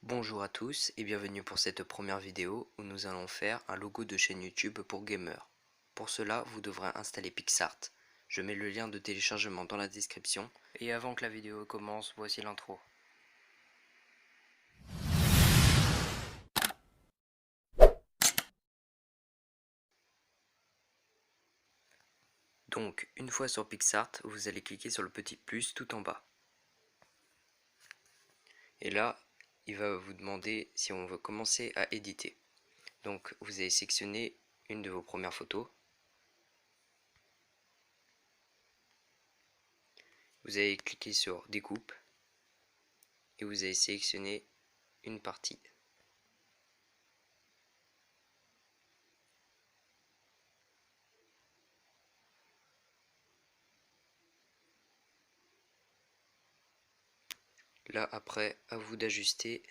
Bonjour à tous et bienvenue pour cette première vidéo où nous allons faire un logo de chaîne YouTube pour gamers. Pour cela, vous devrez installer PicsArt. Je mets le lien de téléchargement dans la description. Et avant que la vidéo commence, voici l'intro. Donc, une fois sur PicsArt, vous allez cliquer sur le petit plus tout en bas. Et là, il va vous demander si on veut commencer à éditer. Donc, vous allez sélectionner une de vos premières photos. Vous allez cliquer sur découpe et vous allez sélectionner une partie. Là après, à vous d'ajuster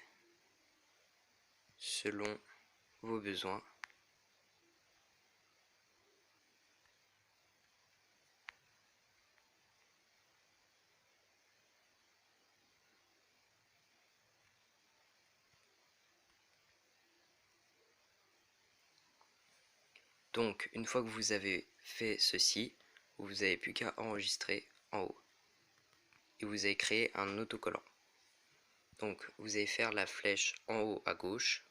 selon vos besoins. Donc une fois que vous avez fait ceci, vous n'avez plus qu'à enregistrer en haut. Et vous allez créer un autocollant. Donc vous allez faire la flèche en haut à gauche.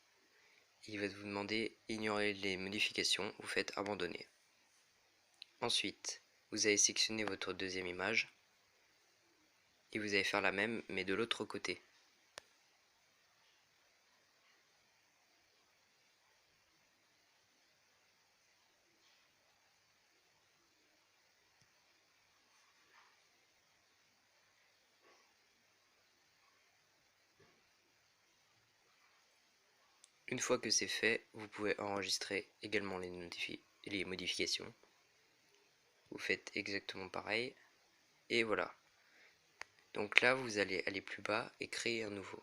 Il va vous demander ignorer les modifications, vous faites abandonner. Ensuite, vous allez sélectionner votre deuxième image. Et vous allez faire la même mais de l'autre côté. Une fois que c'est fait, vous pouvez enregistrer également les modifications. Vous faites exactement pareil. Et voilà. Donc là, vous allez aller plus bas et créer un nouveau.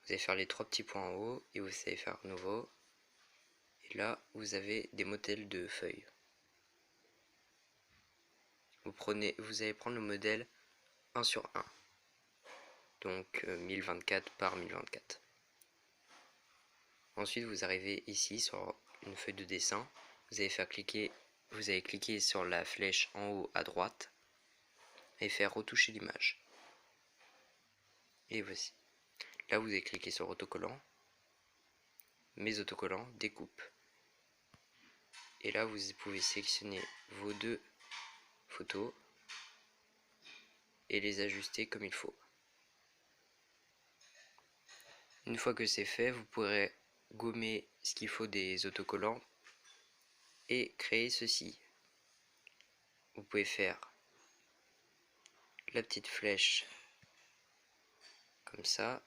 Vous allez faire les trois petits points en haut et vous allez faire nouveau. Et là, vous avez des modèles de feuilles. Vous allez prendre le modèle 1 sur 1. Donc 1024 par 1024. Ensuite, vous arrivez ici sur une feuille de dessin. Vous allez cliquer sur la flèche en haut à droite et faire retoucher l'image. Et voici. Là, vous allez cliquer sur autocollant, mes autocollants, découpe. Et là, vous pouvez sélectionner vos deux photos et les ajuster comme il faut. Une fois que c'est fait, vous pourrez gommer ce qu'il faut des autocollants et créer ceci. Vous pouvez faire la petite flèche comme ça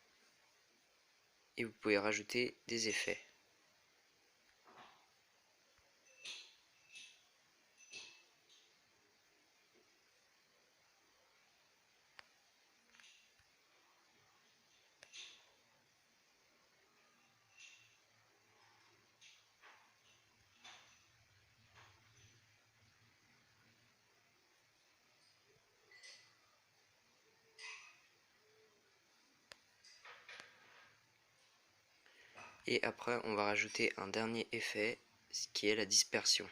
et vous pouvez rajouter des effets. Et après, on va rajouter un dernier effet, ce qui est la dispersion.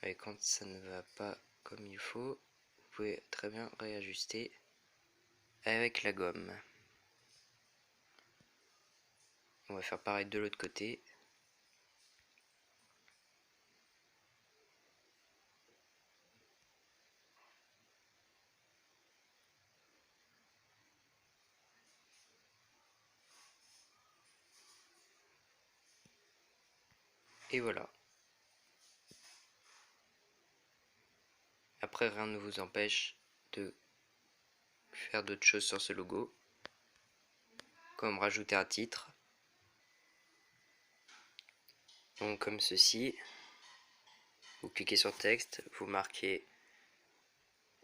Et quand ça ne va pas comme il faut, vous pouvez très bien réajuster avec la gomme. On va faire pareil de l'autre côté. Et voilà. Après, rien ne vous empêche de faire d'autres choses sur ce logo, comme rajouter un titre, donc comme ceci. Vous cliquez sur texte, vous marquez,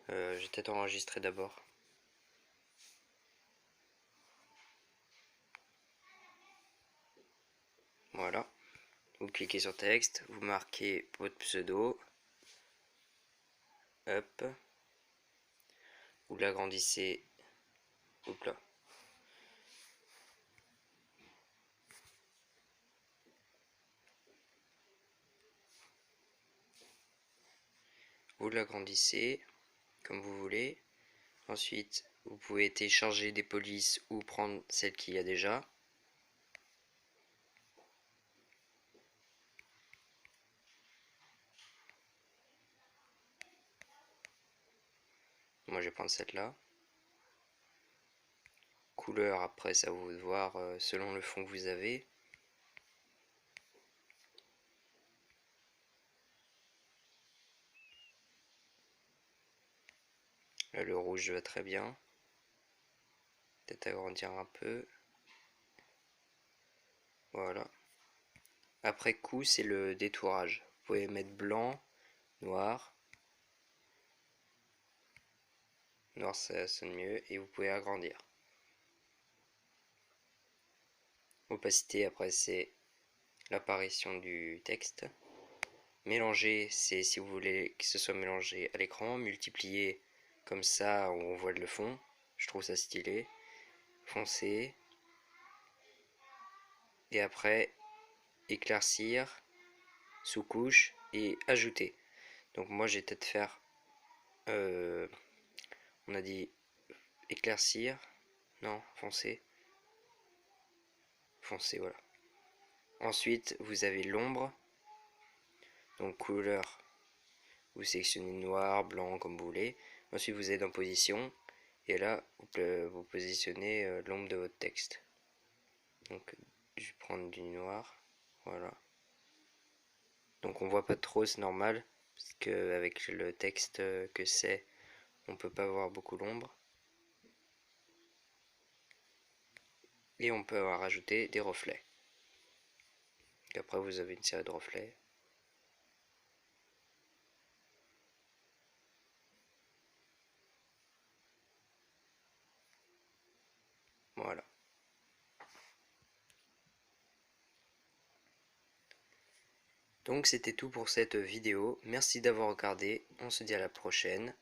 je vais peut-être enregistrer d'abord. Voilà, vous cliquez sur texte, vous marquez votre pseudo, Hop. Vous l'agrandissez. Hop là. Vous l'agrandissez comme vous voulez. Ensuite, vous pouvez télécharger des polices ou prendre celle qu'il y a déjà. Moi je vais prendre celle-là. Couleur, après ça vous de voir selon le fond que vous avez. Là, le rouge va très bien. Peut-être agrandir un peu. Voilà. Après coup, c'est le détourage. Vous pouvez mettre blanc, noir. Noir ça sonne mieux et vous pouvez agrandir. Opacité, après c'est l'apparition du texte. Mélanger, c'est si vous voulez que ce soit mélangé à l'écran. Multiplier, comme ça on voit le fond. Je trouve ça stylé. Foncer. Et après éclaircir, sous-couche et ajouter. Donc moi j'ai peut-être faire, on a dit éclaircir, non, foncer, voilà. Ensuite vous avez l'ombre, donc couleur, vous sélectionnez noir, blanc comme vous voulez. Ensuite vous êtes en position et là vous positionnez l'ombre de votre texte. Donc je vais prendre du noir, voilà. Donc on voit pas trop, c'est normal, parce qu'avec le texte que c'est, on peut pas voir beaucoup l'ombre. Et on peut rajouter des reflets. Et après vous avez une série de reflets. Voilà. Donc c'était tout pour cette vidéo. Merci d'avoir regardé. On se dit à la prochaine.